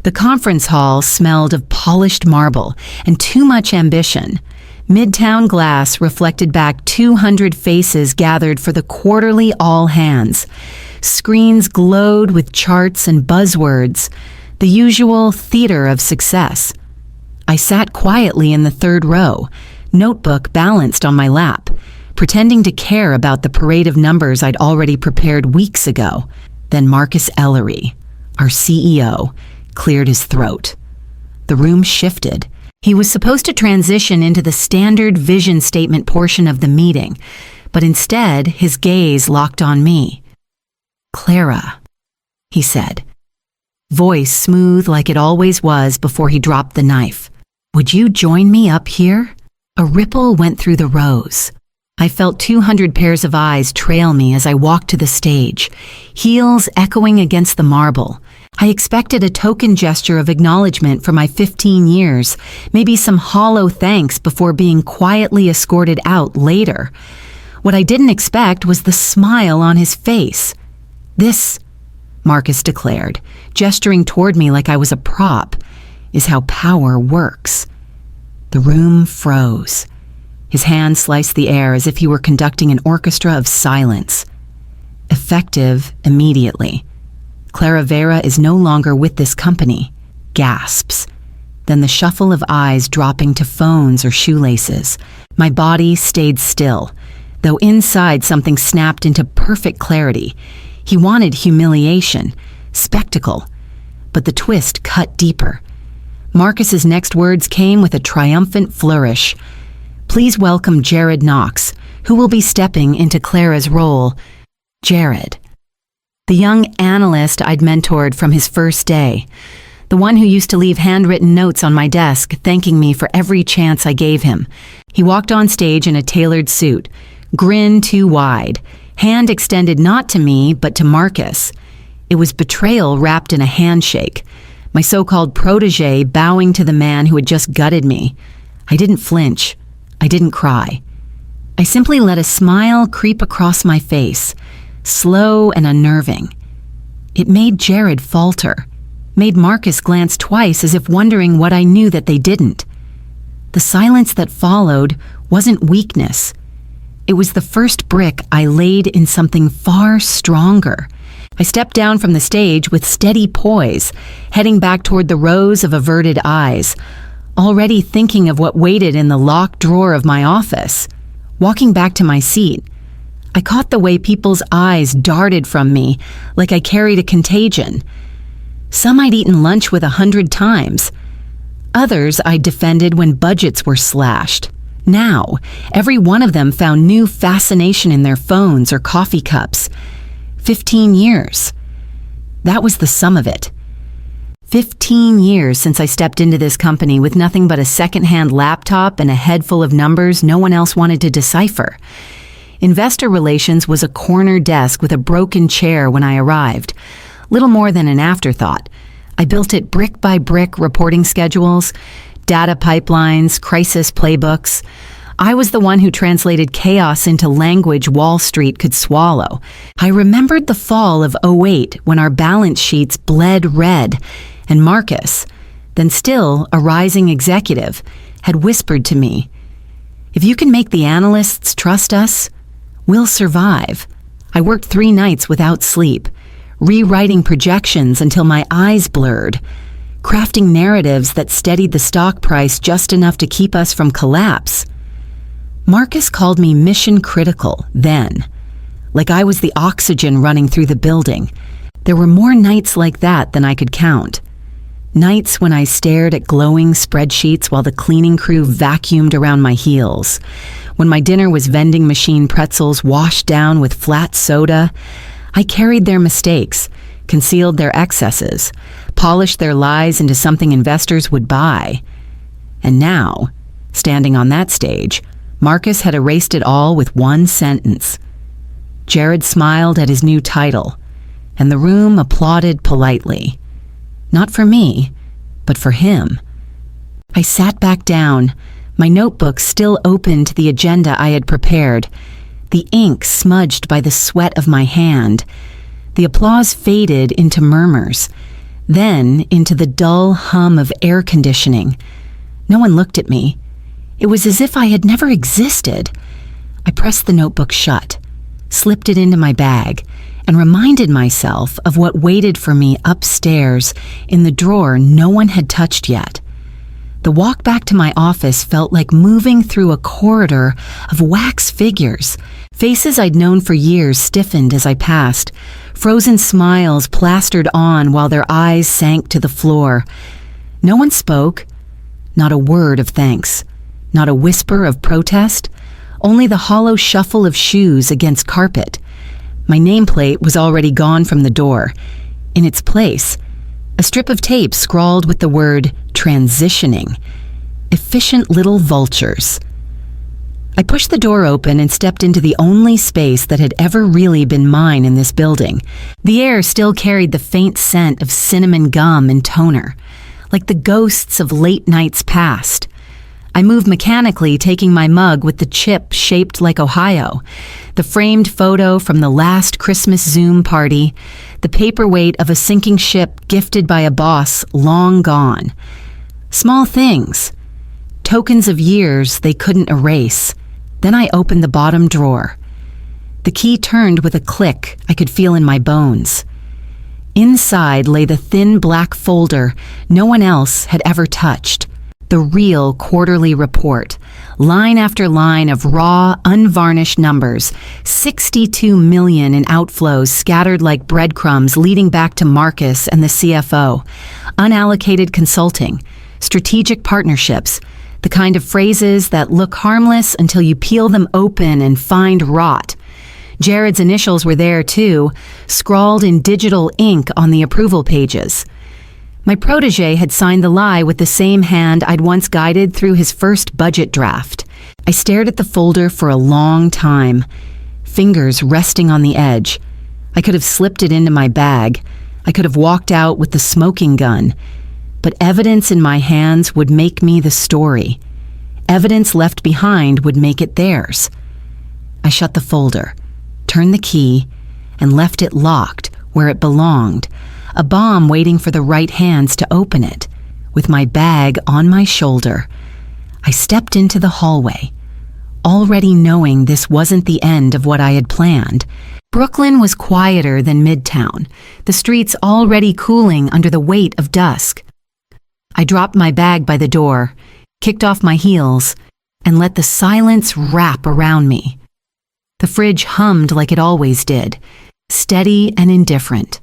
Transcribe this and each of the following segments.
The conference hall smelled of polished marble and too much ambition. Midtown glass reflected back 200 faces gathered for the quarterly all-hands. Screens glowed with charts and buzzwords, the usual theater of success. I sat quietly in the third row, notebook balanced on my lap, pretending to care about the parade of numbers I'd already prepared weeks ago. Then Marcus Ellery, our CEO, cleared his throat. The room shifted. He was supposed to transition into the standard vision statement portion of the meeting, but instead his gaze locked on me. "Clara," he said, voice smooth like it always was before he dropped the knife. "Would you join me up here?" A ripple went through the rows. I felt 200 pairs of eyes trail me as I walked to the stage, heels echoing against the marble. I expected a token gesture of acknowledgement for my 15 years, maybe some hollow thanks before being quietly escorted out later. What I didn't expect was the smile on his face. "This," Marcus declared, gesturing toward me like I was a prop, "is how power works." The room froze. His hand sliced the air as if he were conducting an orchestra of silence. Effective immediately. "Clara Vera is no longer with this company." Gasps. Then the shuffle of eyes dropping to phones or shoelaces. My body stayed still, though inside something snapped into perfect clarity. He wanted humiliation, spectacle, but the twist cut deeper. Marcus's next words came with a triumphant flourish. "Please welcome Jared Knox, who will be stepping into Clara's role." Jared. The young analyst I'd mentored from his first day. The one who used to leave handwritten notes on my desk thanking me for every chance I gave him. He walked on stage in a tailored suit, grin too wide, hand extended not to me but to Marcus. It was betrayal wrapped in a handshake, my so-called protege bowing to the man who had just gutted me. I didn't flinch. I didn't cry. I simply let a smile creep across my face, slow and unnerving. It made Jared falter, made Marcus glance twice as if wondering what I knew that they didn't. The silence that followed wasn't weakness. It was the first brick I laid in something far stronger. I stepped down from the stage with steady poise, heading back toward the rows of averted eyes, already thinking of what waited in the locked drawer of my office. Walking back to my seat, I caught the way people's eyes darted from me like I carried a contagion. Some I'd eaten lunch with 100 times. Others I'd defended when budgets were slashed. Now, every one of them found new fascination in their phones or coffee cups. 15 years. That was the sum of it. 15 years since I stepped into this company with nothing but a second-hand laptop and a head full of numbers no one else wanted to decipher. Investor relations was a corner desk with a broken chair when I arrived. Little more than an afterthought. I built it brick by brick, reporting schedules, data pipelines, crisis playbooks. I was the one who translated chaos into language Wall Street could swallow. I remembered the fall of '08 when our balance sheets bled red, and Marcus, then still a rising executive, had whispered to me, "If you can make the analysts trust us, we'll survive." I worked 3 nights without sleep, rewriting projections until my eyes blurred, crafting narratives that steadied the stock price just enough to keep us from collapse. Marcus called me mission critical then, like I was the oxygen running through the building. There were more nights like that than I could count. Nights when I stared at glowing spreadsheets while the cleaning crew vacuumed around my heels. When my dinner was vending machine pretzels washed down with flat soda, I carried their mistakes, concealed their excesses, polished their lies into something investors would buy. And now, standing on that stage, Marcus had erased it all with one sentence. Jared smiled at his new title, and the room applauded politely. Not for me, but for him. I sat back down, my notebook still open to the agenda I had prepared, the ink smudged by the sweat of my hand. The applause faded into murmurs. then into the dull hum of air conditioning. No one looked at me. It was as if I had never existed. I pressed the notebook shut, slipped it into my bag, and reminded myself of what waited for me upstairs in the drawer no one had touched yet. The walk back to my office felt like moving through a corridor of wax figures. Faces I'd known for years stiffened as I passed, frozen smiles plastered on while their eyes sank to the floor. No one spoke, not a word of thanks, not a whisper of protest, only the hollow shuffle of shoes against carpet. My nameplate was already gone from the door. In its place, a strip of tape scrawled with the word transitioning. Efficient little vultures. I pushed the door open and stepped into the only space that had ever really been mine in this building. The air still carried the faint scent of cinnamon gum and toner, like the ghosts of late nights past. I moved mechanically, taking my mug with the chip shaped like Ohio, the framed photo from the last Christmas Zoom party, the paperweight of a sinking ship gifted by a boss long gone. Small things, tokens of years they couldn't erase. Then I opened the bottom drawer. The key turned with a click I could feel in my bones. Inside lay the thin black folder no one else had ever touched. The real quarterly report, line after line of raw, unvarnished numbers, 62 million in outflows scattered like breadcrumbs leading back to Marcus and the CFO, unallocated consulting, strategic partnerships, the kind of phrases that look harmless until you peel them open and find rot. Jared's initials were there too, scrawled in digital ink on the approval pages. My protege had signed the lie with the same hand I'd once guided through his first budget draft. I stared at the folder for a long time, fingers resting on the edge. I could have slipped it into my bag. I could have walked out with the smoking gun. But evidence in my hands would make me the story. Evidence left behind would make it theirs. I shut the folder, turned the key, and left it locked where it belonged, a bomb waiting for the right hands to open it. With my bag on my shoulder, I stepped into the hallway, already knowing this wasn't the end of what I had planned. Brooklyn was quieter than Midtown, the streets already cooling under the weight of dusk. I dropped my bag by the door, kicked off my heels, and let the silence wrap around me. The fridge hummed like it always did, steady and indifferent.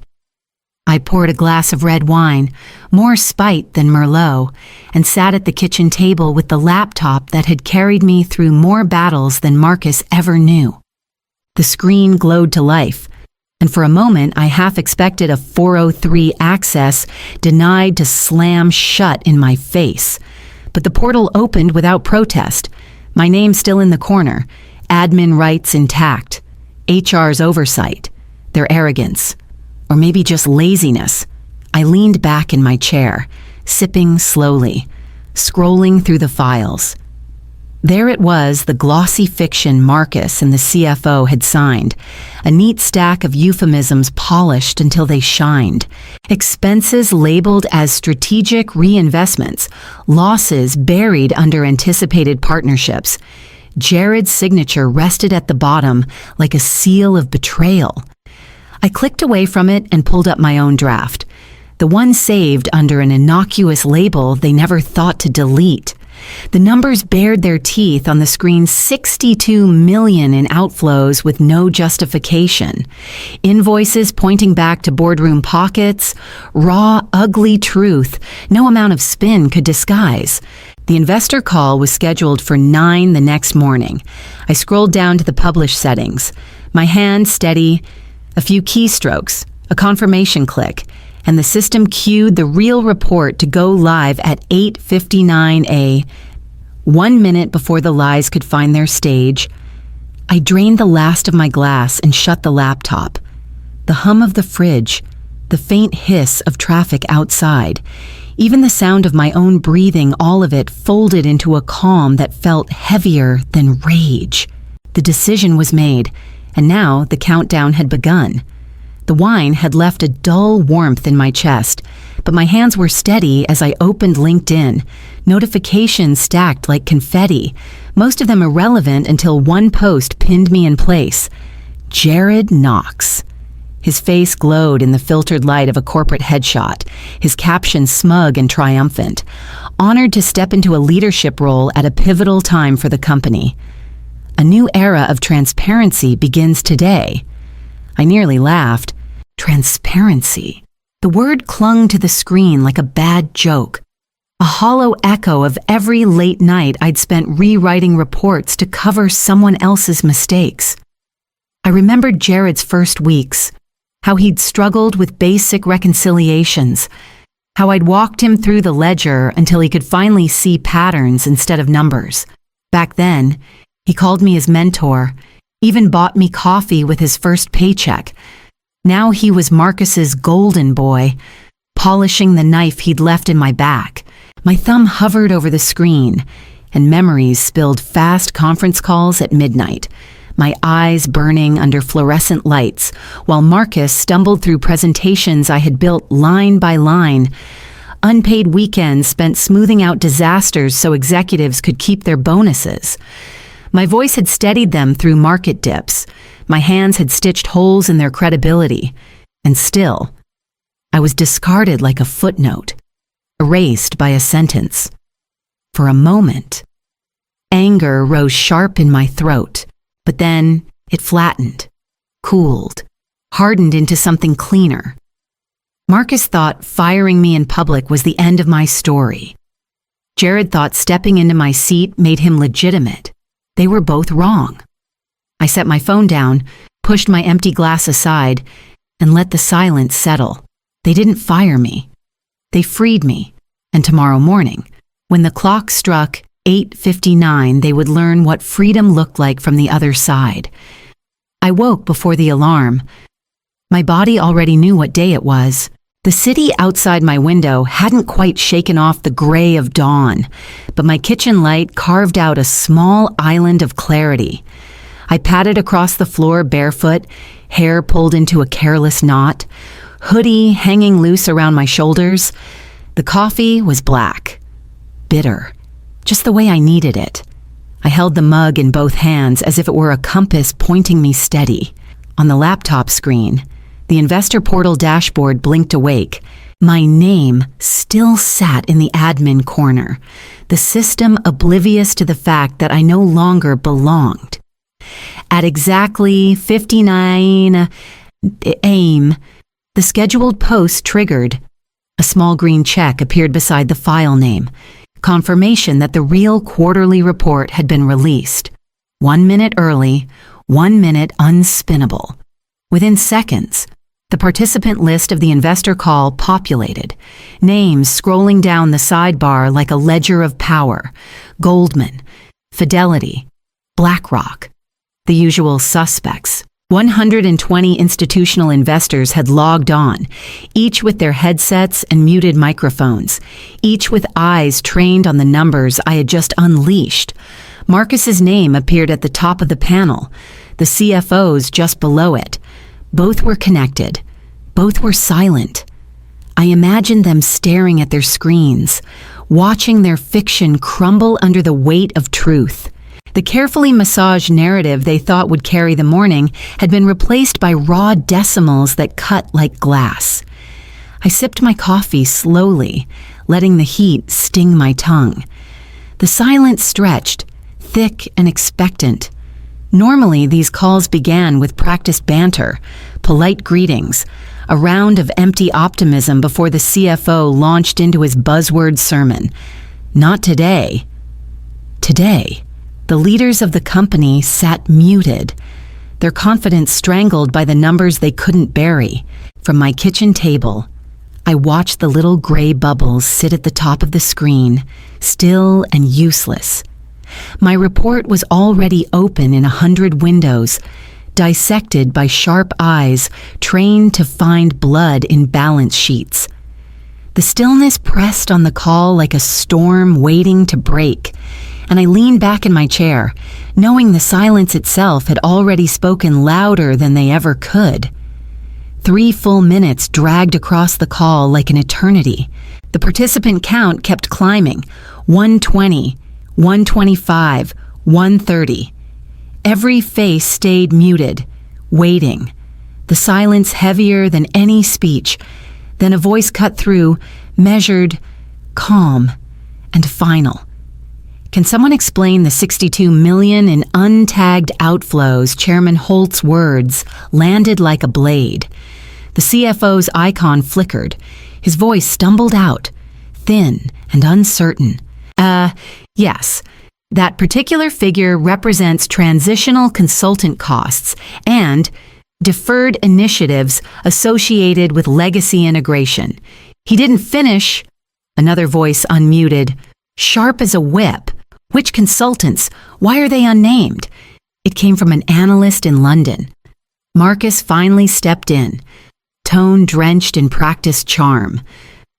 I poured a glass of red wine, more spite than Merlot, and sat at the kitchen table with the laptop that had carried me through more battles than Marcus ever knew. The screen glowed to life, and for a moment I half expected a 403 access denied to slam shut in my face. But the portal opened without protest, my name still in the corner, admin rights intact, HR's oversight, their arrogance. Or maybe just laziness. I leaned back in my chair, sipping slowly, scrolling through the files. There it was, the glossy fiction Marcus and the CFO had signed, a neat stack of euphemisms polished until they shined, expenses labeled as strategic reinvestments, losses buried under anticipated partnerships. Jared's signature rested at the bottom like a seal of betrayal. I clicked away from it and pulled up my own draft, the one saved under an innocuous label they never thought to delete. The numbers bared their teeth on the screen, 62 million in outflows with no justification. Invoices pointing back to boardroom pockets, raw, ugly truth no amount of spin could disguise. The investor call was scheduled for 9 the next morning. I scrolled down to the publish settings, my hand steady, a few keystrokes, a confirmation click, and the system cued the real report to go live at 8:59 a.m., 1 minute before the lies could find their stage. I drained the last of my glass and shut the laptop. The hum of the fridge, the faint hiss of traffic outside, even the sound of my own breathing, all of it folded into a calm that felt heavier than rage. The decision was made, and now the countdown had begun. The wine had left a dull warmth in my chest, but my hands were steady as I opened LinkedIn. Notifications stacked like confetti, most of them irrelevant until one post pinned me in place. Jared Knox. His face glowed in the filtered light of a corporate headshot, his caption smug and triumphant. Honored to step into a leadership role at a pivotal time for the company. A new era of transparency begins today. I nearly laughed. Transparency. The word clung to the screen like a bad joke. A hollow echo of every late night I'd spent rewriting reports to cover someone else's mistakes. I remembered Jared's first weeks, how he'd struggled with basic reconciliations, how I'd walked him through the ledger until he could finally see patterns instead of numbers. Back then, he called me his mentor, even bought me coffee with his first paycheck. Now he was Marcus's golden boy, polishing the knife he'd left in my back. My thumb hovered over the screen, and memories spilled fast conference calls at midnight, my eyes burning under fluorescent lights, while Marcus stumbled through presentations I had built line by line. Unpaid weekends spent smoothing out disasters so executives could keep their bonuses. My voice had steadied them through market dips. My hands had stitched holes in their credibility. And still, I was discarded like a footnote, erased by a sentence. For a moment, anger rose sharp in my throat, but then it flattened, cooled, hardened into something cleaner. Marcus thought firing me in public was the end of my story. Jared thought stepping into my seat made him legitimate. They were both wrong. I set my phone down, pushed my empty glass aside, and let the silence settle. They didn't fire me. They freed me, and tomorrow morning, when the clock struck 8:59, they would learn what freedom looked like from the other side. I woke before the alarm. My body already knew what day it was. The city outside my window hadn't quite shaken off the gray of dawn, but my kitchen light carved out a small island of clarity. I padded across the floor barefoot, hair pulled into a careless knot, hoodie hanging loose around my shoulders. The coffee was black, bitter, just the way I needed it. I held the mug in both hands as if it were a compass pointing me steady. On the laptop screen, the investor portal dashboard blinked awake. My name still sat in the admin corner, the system oblivious to the fact that I no longer belonged. At exactly 59 a.m., the scheduled post triggered. A small green check appeared beside the file name, confirmation that the real quarterly report had been released. 1 minute early, 1 minute unspinnable. Within seconds, the participant list of the investor call populated, names scrolling down the sidebar like a ledger of power. Goldman, Fidelity, BlackRock, the usual suspects. 120 institutional investors had logged on, each with their headsets and muted microphones, each with eyes trained on the numbers I had just unleashed. Marcus's name appeared at the top of the panel, the CFO's just below it. Both were connected. Both were silent. I imagined them staring at their screens, watching their fiction crumble under the weight of truth. The carefully massaged narrative they thought would carry the morning had been replaced by raw decimals that cut like glass. I sipped my coffee slowly, letting the heat sting my tongue. The silence stretched, thick and expectant. Normally, these calls began with practiced banter, polite greetings, a round of empty optimism before the CFO launched into his buzzword sermon. Not today. Today, the leaders of the company sat muted, their confidence strangled by the numbers they couldn't bury. From my kitchen table, I watched the little gray bubbles sit at the top of the screen, still and useless. My report was already open in 100 windows, dissected by sharp eyes trained to find blood in balance sheets. The stillness pressed on the call like a storm waiting to break, and I leaned back in my chair, knowing the silence itself had already spoken louder than they ever could. 3 full minutes dragged across the call like an eternity. The participant count kept climbing. 120, 125, 130. Every face stayed muted, waiting. The silence heavier than any speech. Then a voice cut through, measured, calm, and final. Can someone explain the 62 million in untagged outflows? Chairman Holt's words landed like a blade. The CFO's icon flickered. His voice stumbled out, thin and uncertain. Yes. That particular figure represents transitional consultant costs and deferred initiatives associated with legacy integration. He didn't finish. Another voice unmuted, sharp as a whip. Which consultants? Why are they unnamed? It came from an analyst in London. Marcus finally stepped in, tone drenched in practiced charm.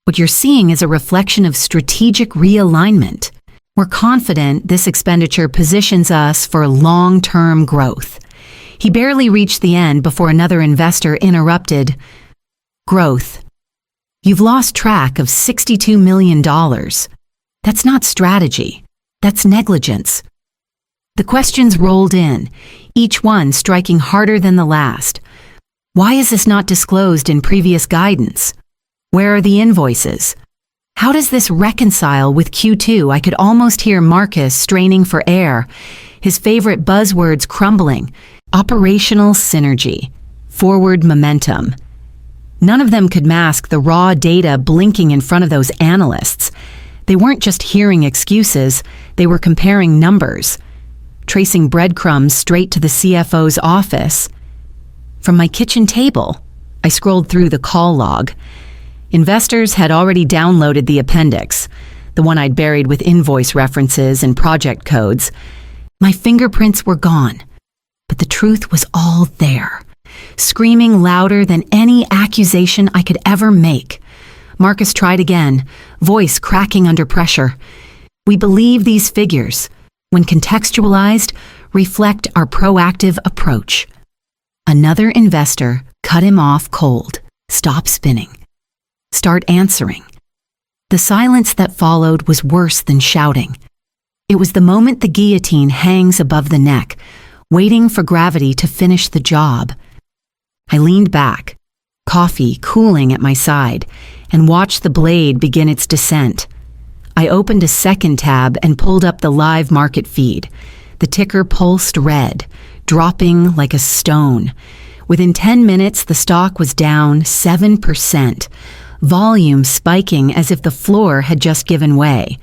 What you're seeing is a reflection of strategic realignment. We're confident this expenditure positions us for long-term growth. He barely reached the end before another investor interrupted. Growth. You've lost track of $62 million. That's not strategy. That's negligence. The questions rolled in, each one striking harder than the last. Why is this not disclosed in previous guidance? Where are the invoices? How does this reconcile with Q2? I could almost hear Marcus straining for air, his favorite buzzwords crumbling. Operational synergy, forward momentum. None of them could mask the raw data blinking in front of those analysts. They weren't just hearing excuses, they were comparing numbers, tracing breadcrumbs straight to the CFO's office. From my kitchen table, I scrolled through the call log. Investors had already downloaded the appendix, the one I'd buried with invoice references and project codes. My fingerprints were gone, but the truth was all there, screaming louder than any accusation I could ever make. Marcus tried again, voice cracking under pressure. We believe these figures, when contextualized, reflect our proactive approach. Another investor cut him off cold. Stop spinning. Start answering. The silence that followed was worse than shouting. It was the moment the guillotine hangs above the neck, waiting for gravity to finish the job. I leaned back, coffee cooling at my side, and watched the blade begin its descent. I opened a second tab and pulled up the live market feed. The ticker pulsed red, dropping like a stone. Within 10 minutes, the stock was down 7%, volume spiking as if the floor had just given way.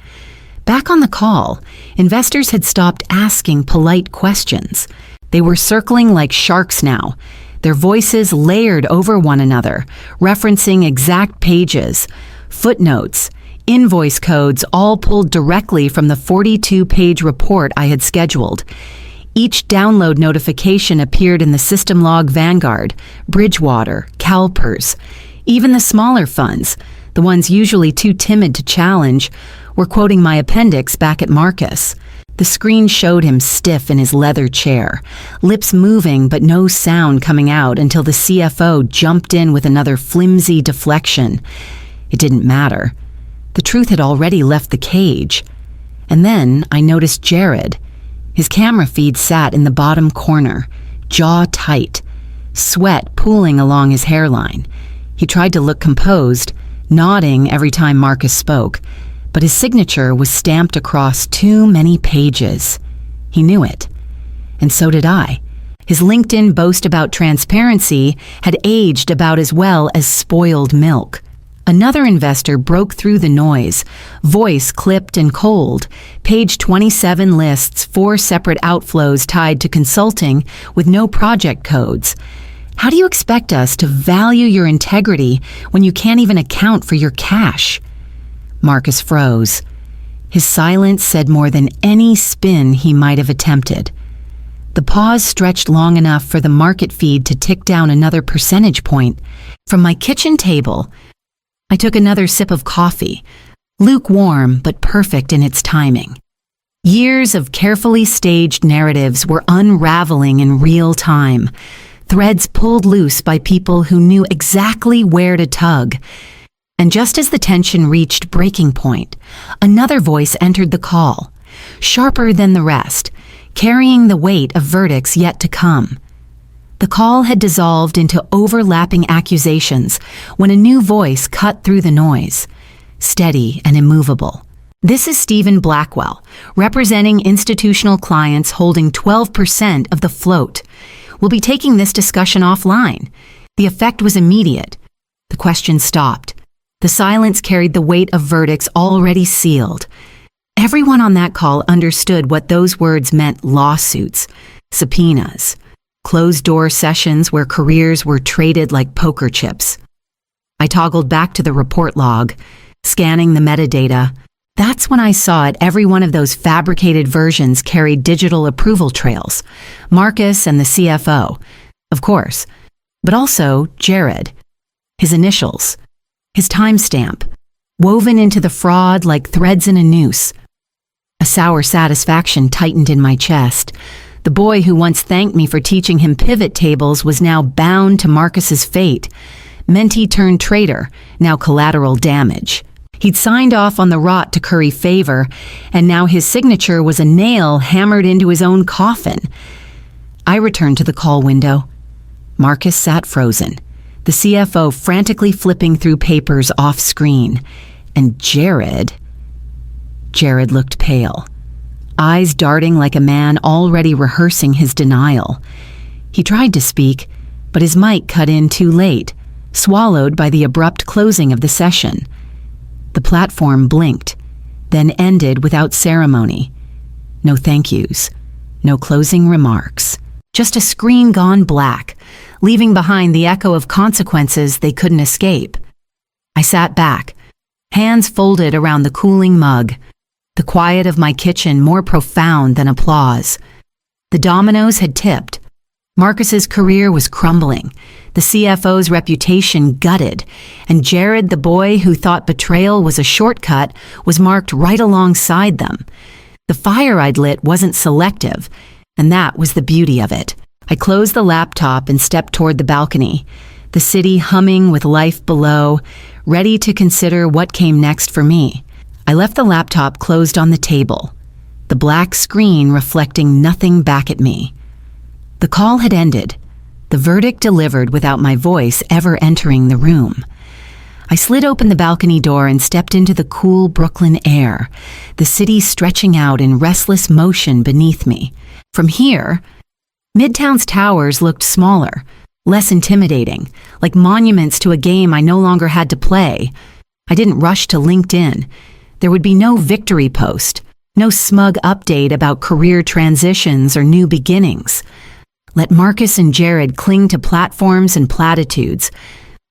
Back on the call, investors had stopped asking polite questions. They were circling like sharks now, their voices layered over one another, referencing exact pages, footnotes, invoice codes, all pulled directly from the 42-page report I had scheduled. Each download notification appeared in the system log Vanguard, Bridgewater, CalPERS. Even the smaller funds, the ones usually too timid to challenge, were quoting my appendix back at Marcus. The screen showed him stiff in his leather chair, lips moving but no sound coming out until the CFO jumped in with another flimsy deflection. It didn't matter. The truth had already left the cage. And then I noticed Jared. His camera feed sat in the bottom corner, jaw tight, sweat pooling along his hairline. He tried to look composed, nodding every time Marcus spoke, but his signature was stamped across too many pages. He knew it. And so did I. His LinkedIn boast about transparency had aged about as well as spoiled milk. Another investor broke through the noise, voice clipped and cold. Page 27 lists 4 separate outflows tied to consulting with no project codes. How do you expect us to value your integrity when you can't even account for your cash? Marcus froze. His silence said more than any spin he might have attempted. The pause stretched long enough for the market feed to tick down another percentage point. From my kitchen table, I took another sip of coffee, lukewarm but perfect in its timing. Years of carefully staged narratives were unraveling in real time. threads pulled loose by people who knew exactly where to tug. And just as the tension reached breaking point, another voice entered the call, sharper than the rest, carrying the weight of verdicts yet to come. The call had dissolved into overlapping accusations when a new voice cut through the noise, steady and immovable. This is Stephen Blackwell, representing institutional clients holding 12% of the float. We'll be taking this discussion offline. The effect was immediate. The question stopped. The silence carried the weight of verdicts already sealed. Everyone on that call understood what those words meant: lawsuits, subpoenas, closed-door sessions where careers were traded like poker chips. I toggled back to the report log, scanning the metadata. That's when I saw it. Every one of those fabricated versions carried digital approval trails. Marcus and the CFO, of course, but also Jared, his initials, his timestamp, woven into the fraud like threads in a noose. A sour satisfaction tightened in my chest. The boy who once thanked me for teaching him pivot tables was now bound to Marcus's fate. Mentee turned traitor, now collateral damage. He'd signed off on the rot to curry favor, and now his signature was a nail hammered into his own coffin. I returned to the call window. Marcus sat frozen, the CFO frantically flipping through papers off screen. And Jared looked pale, eyes darting like a man already rehearsing his denial. He tried to speak, but his mic cut in too late, swallowed by the abrupt closing of the session. The platform blinked, then ended without ceremony. No thank yous, no closing remarks, just a screen gone black, leaving behind the echo of consequences they couldn't escape. I sat back, hands folded around the cooling mug, the quiet of my kitchen more profound than applause. The dominoes had tipped. Marcus's career was crumbling, the CFO's reputation gutted, and Jared, the boy who thought betrayal was a shortcut, was marked right alongside them. The fire I'd lit wasn't selective, and that was the beauty of it. I closed the laptop and stepped toward the balcony, the city humming with life below, ready to consider what came next for me. I left the laptop closed on the table, the black screen reflecting nothing back at me. The call had ended, the verdict delivered without my voice ever entering the room. I slid open the balcony door and stepped into the cool Brooklyn air, the city stretching out in restless motion beneath me. From here, Midtown's towers looked smaller, less intimidating, like monuments to a game I no longer had to play. I didn't rush to LinkedIn. There would be no victory post, no smug update about career transitions or new beginnings. Let Marcus and Jared cling to platforms and platitudes.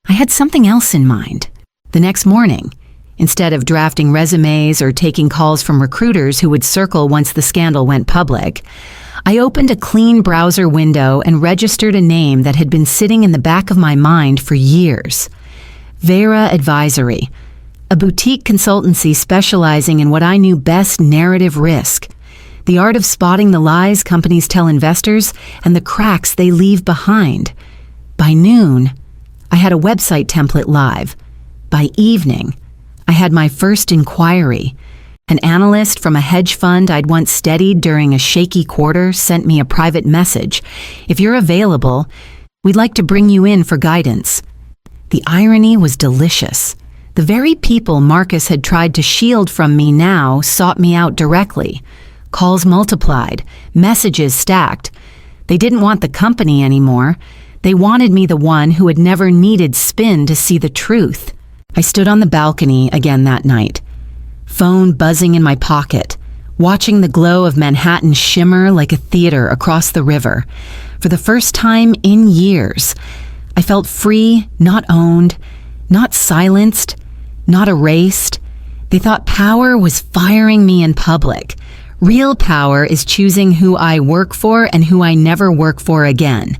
I had something else in mind. The next morning, instead of drafting resumes or taking calls from recruiters who would circle once the scandal went public, I opened a clean browser window and registered a name that had been sitting in the back of my mind for years. Vera Advisory, a boutique consultancy specializing in what I knew best: narrative risk. The art of spotting the lies companies tell investors and the cracks they leave behind. By noon, I had a website template live. By evening, I had my first inquiry. An analyst from a hedge fund I'd once steadied during a shaky quarter sent me a private message. "If you're available, we'd like to bring you in for guidance." The irony was delicious. The very people Marcus had tried to shield from me now sought me out directly. Calls multiplied, messages stacked. They didn't want the company anymore. They wanted me, the one who had never needed spin to see the truth. I stood on the balcony again that night, phone buzzing in my pocket, watching the glow of Manhattan shimmer like a theater across the river. For the first time in years, I felt free, not owned, not silenced, not erased. They thought power was firing me in public. Real power is choosing who I work for and who I never work for again.